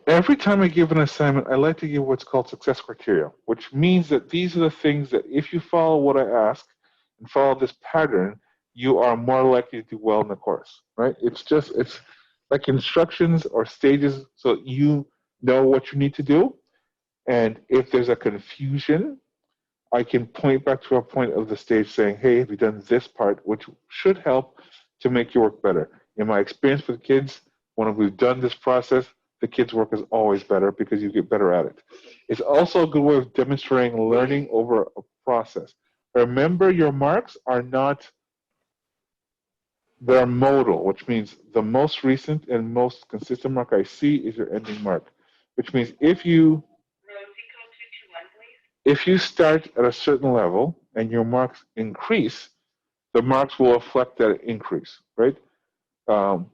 Every time I give an assignment, I like to give what's called success criteria, which means that these are the things that if you follow what I ask and follow this pattern, you are more likely to do well in the course, right? It's like instructions or stages so you know what you need to do. And if there's a confusion, I can point back to a point of the stage saying, hey, have you done this part, which should help to make your work better. In my experience with kids, when we've done this process, the kids' work is always better because you get better at it. It's also a good way of demonstrating learning over a process. Remember, your marks are not, they're modal, which means the most recent and most consistent mark I see is your ending mark, which means if you start at a certain level and your marks increase, the marks will reflect that increase, right? Um,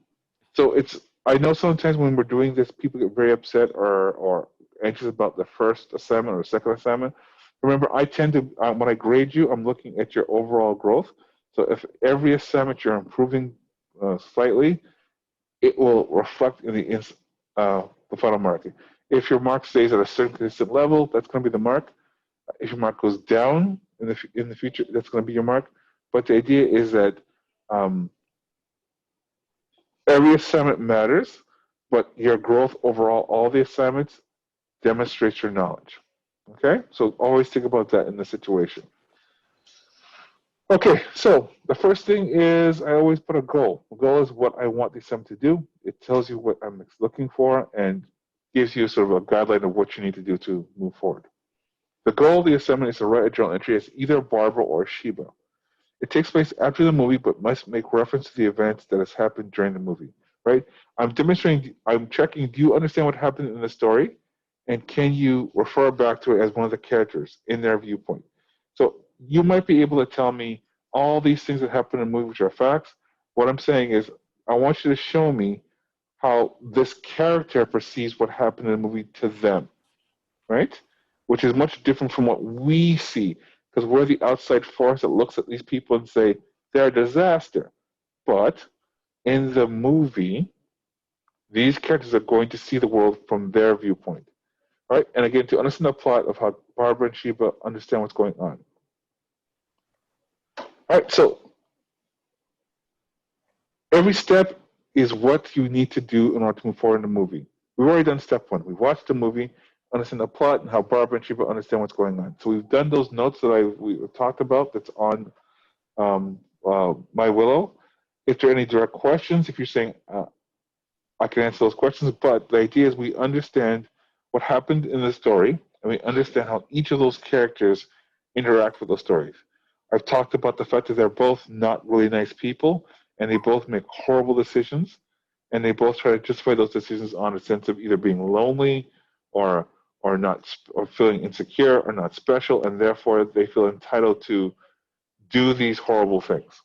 so it's, I know sometimes when we're doing this, people get very upset or anxious about the first assignment or second assignment. Remember, I tend to, when I grade you, I'm looking at your overall growth. So if every assignment you're improving slightly, it will reflect in the final mark. If your mark stays at a certain consistent level, that's going to be the mark. If your mark goes down in the future, that's going to be your mark. But the idea is that um, every assignment matters, but your growth overall, all the assignments demonstrates your knowledge. Okay, so always think about that in the situation. Okay, so the first thing is I always put a goal. A goal is what I want the assignment to do. It tells you what I'm looking for and gives you sort of a guideline of what you need to do to move forward. The goal of the assignment is to write a journal entry as either Barbara or Sheba. It takes place after the movie, but must make reference to the events that has happened during the movie, right? I'm demonstrating, I'm checking, do you understand what happened in the story? And can you refer back to it as one of the characters in their viewpoint? So you might be able to tell me all these things that happen in the movie, which are facts. What I'm saying is, I want you to show me how this character perceives what happened in the movie to them, right? Which is much different from what we see, because we're the outside force that looks at these people and say they're a disaster. But in the movie, these characters are going to see the world from their viewpoint, right? And again, to understand the plot of how Barbara and Sheba understand what's going on. All right, so every step is what you need to do in order to move forward in the movie. We've already done step one. We've watched the movie, understand the plot, and how Barbara and Sheba understand what's going on. So we've done those notes that we talked about that's on My Willow. If there are any direct questions, if you're saying, I can answer those questions, but the idea is we understand what happened in the story, and we understand how each of those characters interact with those stories. I've talked about the fact that they're both not really nice people, and they both make horrible decisions, and they both try to justify those decisions on a sense of either being lonely or not, or feeling insecure or not special, and therefore they feel entitled to do these horrible things.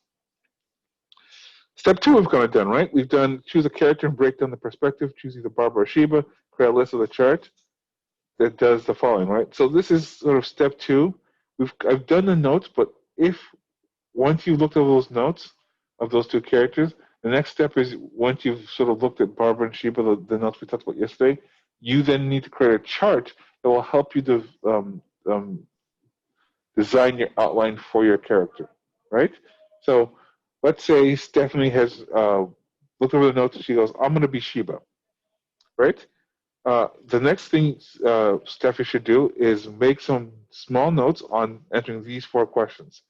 Step two we've kind of done, right? We've done choose a character and break down the perspective, choose either Barbara or Sheba, create a list of the chart that does the following, right? So this is sort of step two. I've done the notes, but if once you've looked at those notes of those two characters, the next step is once you've sort of looked at Barbara and Sheba, the notes we talked about yesterday, you then need to create a chart that will help you to design your outline for your character, right? So let's say Stephanie has looked over the notes and she goes, I'm going to be Sheba, right? The next thing Stephanie should do is make some small notes on answering these four questions.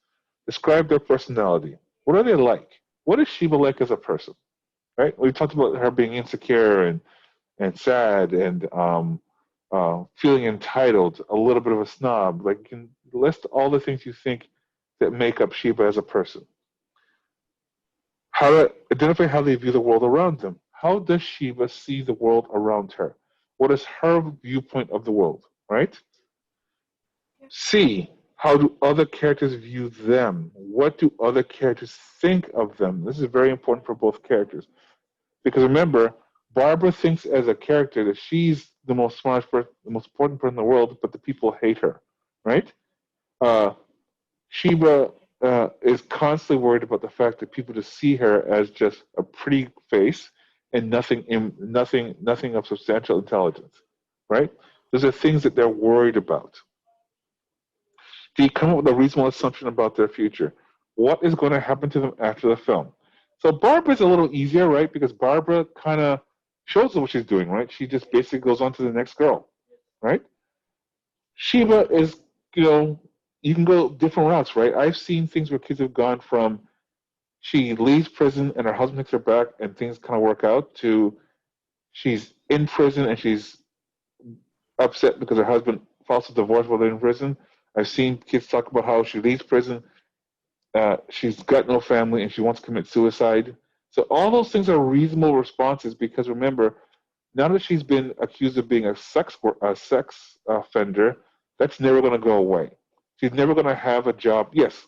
Describe their personality. What are they like? What is Sheba like as a person? Right? We talked about her being insecure and sad and feeling entitled, a little bit of a snob. Like you can list all the things you think that make up Sheba as a person. How to identify how they view the world around them. How does Sheba see the world around her? What is her viewpoint of the world, right? C, how do other characters view them? What do other characters think of them? This is very important for both characters. Because remember, Barbara thinks as a character that she's the most smartest person, the most important person in the world, but the people hate her, right? Sheba is constantly worried about the fact that people just see her as just a pretty face and nothing of substantial intelligence, right? Those are things that they're worried about. Do you come up with a reasonable assumption about their future? What is going to happen to them after the film? So Barbara's a little easier, right? Because Barbara kind of shows us what she's doing, right? She just basically goes on to the next girl, right? Sheba is, you can go different routes, right? I've seen things where kids have gone from she leaves prison and her husband takes her back and things kind of work out to she's in prison and she's upset because her husband files a divorce while they're in prison. I've seen kids talk about how she leaves prison, she's got no family, and she wants to commit suicide. So all those things are reasonable responses because remember, now that she's been accused of being a sex offender, that's never going to go away. She's never going to have a job. Yes.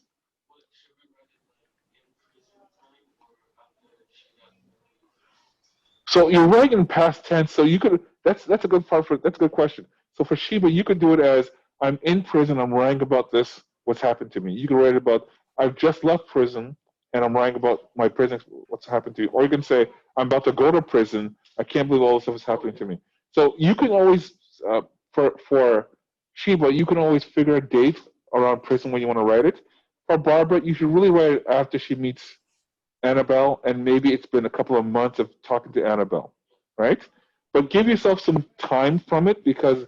So you're writing in past tense. So you could. That's a good part for. That's a good question. So for Sheba, you could do it as I'm in prison. I'm writing about this. What's happened to me? You can write about I've just left prison and I'm writing about my prison. What's happened to you? Or you can say I'm about to go to prison. I can't believe all this stuff is happening to me. So you can always for Sheba, you can always figure a date around prison when you want to write it. For Barbara, you should really write it after she meets Annabelle, and maybe it's been a couple of months of talking to Annabelle, right? But give yourself some time from it because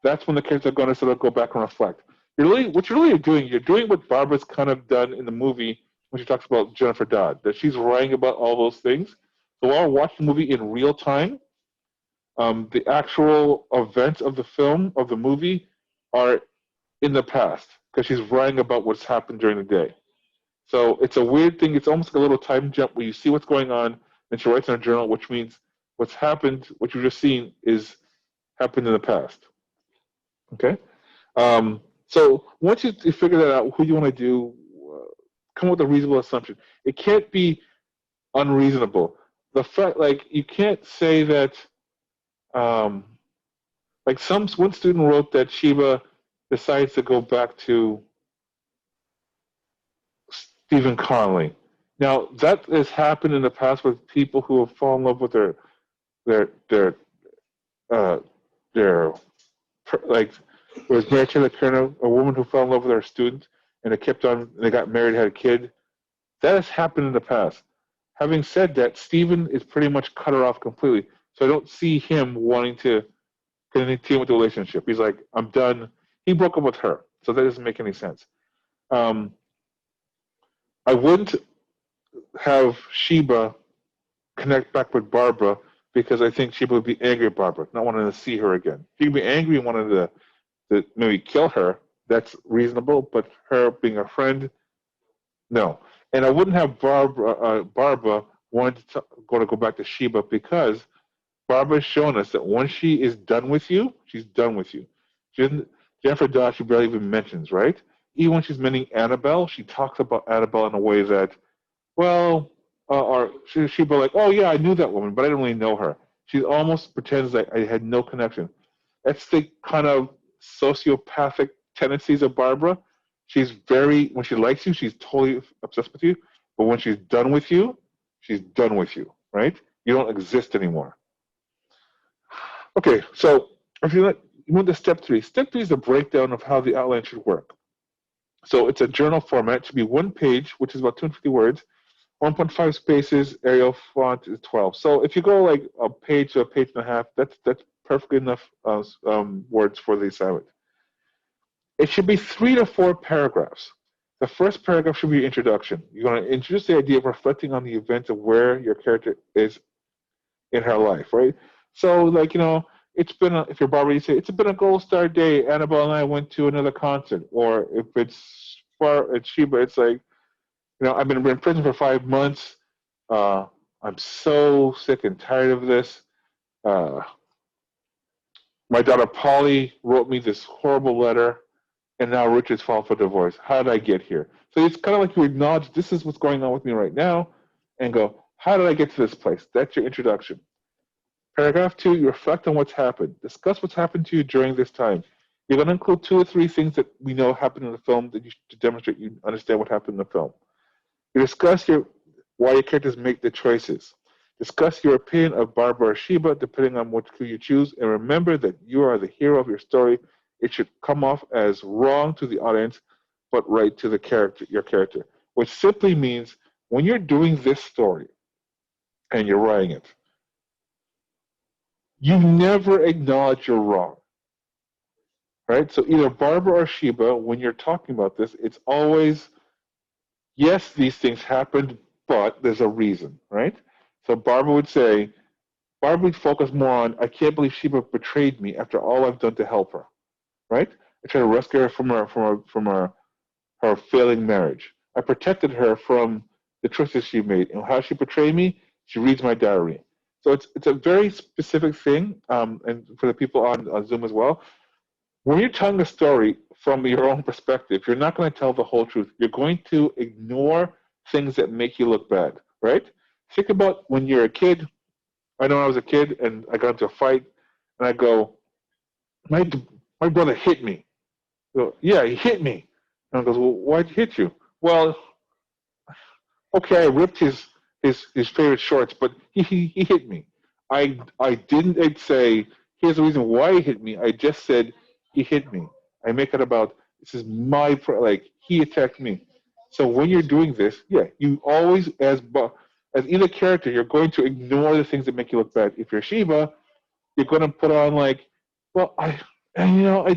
that's when the characters are going to sort of go back and reflect. What you're really doing, you're doing what Barbara's kind of done in the movie when she talks about Jennifer Dodd, that she's writing about all those things. So while watching the movie in real time, the actual events of the film, of the movie, are in the past because she's writing about what's happened during the day. So it's a weird thing. It's almost like a little time jump where you see what's going on and she writes in her journal, which means what's happened, what you've just seen, is happened in the past. Okay? So once you figure that out, who you want to do, come up with a reasonable assumption. It can't be unreasonable. The fact, like, you can't say that, like, one student wrote that Sheba decides to go back to Stephen Conley. Now that has happened in the past with people who have fallen in love with their uh, their like it was Mary Taylor Kerner, a woman who fell in love with her student, and they kept on, and they got married, had a kid. That has happened in the past. Having said that, Stephen is pretty much cut her off completely. So I don't see him wanting to continue with the relationship. He's like, I'm done. He broke up with her, so that doesn't make any sense. I wouldn't have Sheba connect back with Barbara because I think Sheba would be angry at Barbara, not wanting to see her again. She could be angry and wanting to maybe kill her. That's reasonable, but her being a friend, no. And I wouldn't have Barbara wanting to go back to Sheba because Barbara has shown us that once she is done with you, she's done with you. Jennifer Dodd, she barely even mentions, right? Even when she's meeting Annabelle, she talks about Annabelle in a way that, well, or she'd be like, oh, yeah, I knew that woman, but I didn't really know her. She almost pretends like I had no connection. That's the kind of sociopathic tendencies of Barbara. When she likes you, she's totally obsessed with you. But when she's done with you, she's done with you, right? You don't exist anymore. Okay, so if you move to step 3. Step 3 is the breakdown of how the outline should work. So it's a journal format. It should be one page, which is about 250 words. 1.5 spaces, Arial font is 12. So if you go like a page to a page and a half, that's perfectly enough words for the assignment. It should be 3 to 4 paragraphs. The first paragraph should be your introduction. You're going to introduce the idea of reflecting on the events of where your character is in her life, right? So, like, if you're Barbara, you say, it's been a gold star day. Annabelle and I went to another concert. Or if it's Sheba, it's like, I've been in prison for 5 months. I'm so sick and tired of this. My daughter Polly wrote me this horrible letter, and now Richard's filed for divorce. How did I get here? So it's kind of like you acknowledge this is what's going on with me right now, and go, how did I get to this place? That's your introduction. Paragraph 2, you reflect on what's happened. Discuss what's happened to you during this time. You're going to include 2 or 3 things that we know happened in the film that to demonstrate you understand what happened in the film. You discuss why your characters make the choices. Discuss your opinion of Barbara or Sheba, depending on which clue you choose, and remember that you are the hero of your story. It should come off as wrong to the audience, but right to the character, your character, which simply means when you're doing this story and you're writing it, you never acknowledge you're wrong, right? So either Barbara or Sheba, when you're talking about this, it's always, yes, these things happened, but there's a reason, right? So Barbara would focus more on, I can't believe Sheba betrayed me after all I've done to help her, right? I tried to rescue her from her failing marriage. I protected her from the choices she made. And how she betrayed me, she reads my diary. So it's a very specific thing, and for the people on Zoom as well. When you're telling a story from your own perspective, you're not going to tell the whole truth. You're going to ignore things that make you look bad, right? Think about when you're a kid. I know I was a kid and I got into a fight, and I go, my my brother hit me. I go, yeah, he hit me. And I goes, well, why'd he hit you? Well, okay, I ripped his favorite shorts, but he hit me. I didn't say here's the reason why he hit me. I just said he hit me. I make it about this is like he attacked me. So when you're doing this, yeah, you always as either character, you're going to ignore the things that make you look bad. If you're Shiva, you're going to put on like, well, I'd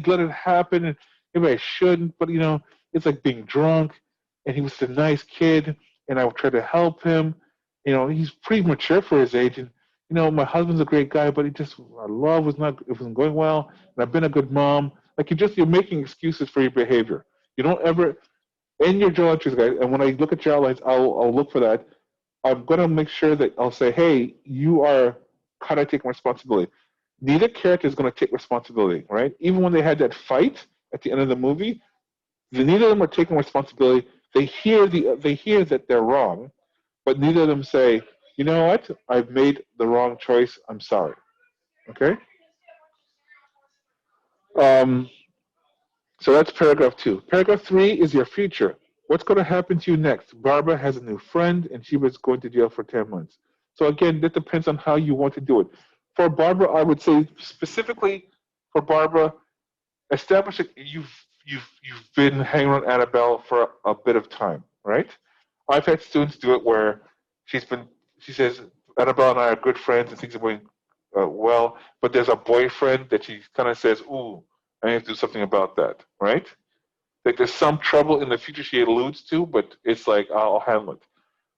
let it happen, and maybe I shouldn't, but it's like being drunk, and he was a nice kid, and I would try to help him. He's pretty mature for his age, and my husband's a great guy, but our love it wasn't going well, and I've been a good mom. Like you're making excuses for your behavior. You don't ever in your journal entries, guys. And when I look at your outlines, I'll look for that. I'm going to make sure that I'll say, hey, you are kind of taking responsibility. Neither character is going to take responsibility, right? Even when they had that fight at the end of the movie, neither of them are taking responsibility. They hear that they're wrong, but neither of them say, you know what? I've made the wrong choice. I'm sorry. Okay? Um, so that's paragraph 2. Paragraph 3 is your future. What's going to happen to you next? Barbara has a new friend, and she was going to jail for 10 months. So again, that depends on how you want to do it. For Barbara, I would say specifically for Barbara, establish that you've been hanging around Annabelle for a bit of time, right? I've had students do it where she says Annabelle and I are good friends and things are going well, but there's a boyfriend that she kind of says, "Ooh, I need to do something about that," right? Like there's some trouble in the future she alludes to, but it's like I'll handle it.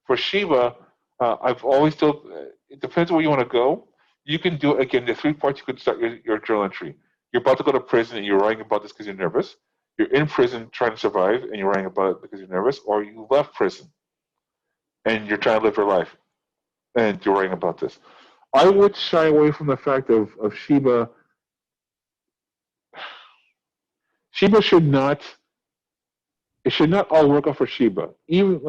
For Shiva, I've always told it depends on where you want to go. You can do again. The 3 parts you could start your journal entry. You're about to go to prison and you're writing about this because you're nervous. You're in prison trying to survive and you're writing about it because you're nervous, or you left prison and you're trying to live your life and you're writing about this. I would shy away from the fact of Shiva. Shiva should not. It should not all work out for Shiva. Even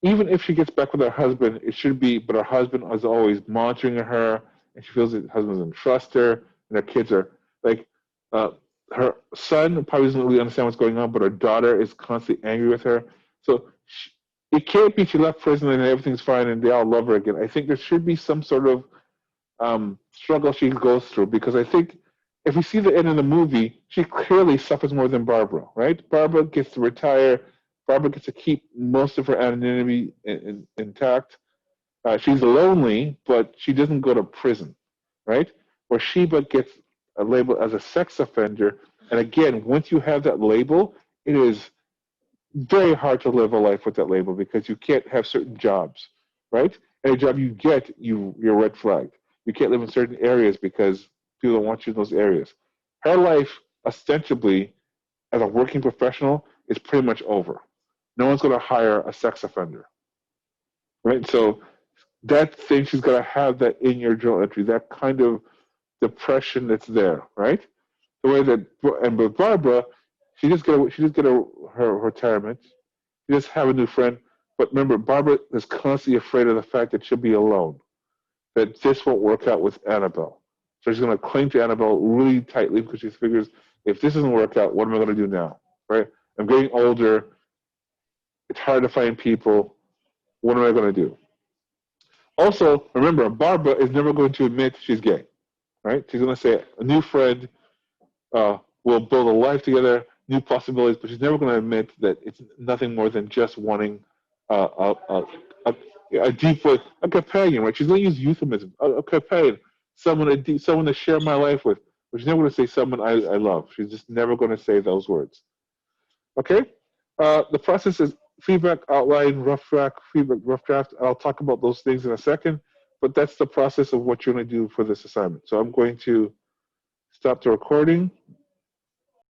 if she gets back with her husband, it should be, but her husband is always monitoring her, and she feels that her husband doesn't trust her, and her kids are like, her son probably doesn't really understand what's going on, but her daughter is constantly angry with her. So it can't be she left prison and everything's fine and they all love her again. I think there should be some sort of struggle she goes through because I think if you see the end of the movie, she clearly suffers more than Barbara, right? Barbara gets to retire. Barbara gets to keep most of her anonymity intact. She's lonely, but she doesn't go to prison, right? Where Sheba gets a label as a sex offender. And again, once you have that label, it is very hard to live a life with that label because you can't have certain jobs, right? Any job you get, you're red flagged. You can't live in certain areas because people don't want you in those areas. Her life, ostensibly, as a working professional, is pretty much over. No one's going to hire a sex offender, right? So that thing, she's got to have that in your journal entry, that kind of depression that's there, right? The way that, and with Barbara, her retirement. She just have a new friend. But remember, Barbara is constantly afraid of the fact that she'll be alone, that this won't work out with Annabelle. So she's going to cling to Annabelle really tightly because she figures, if this doesn't work out, what am I going to do now, right? I'm getting older. It's hard to find people. What am I going to do? Also, remember, Barbara is never going to admit she's gay, right? She's going to say a new friend, we'll build a life together, new possibilities, but she's never going to admit that it's nothing more than just wanting a deep way, a companion, right? She's going to use euphemism, a companion, someone to share my life with, but she's never going to say someone I love. She's just never going to say those words. Okay? The process is feedback, outline, rough draft, feedback, rough draft. I'll talk about those things in a second, but that's the process of what you're going to do for this assignment. So I'm going to stop the recording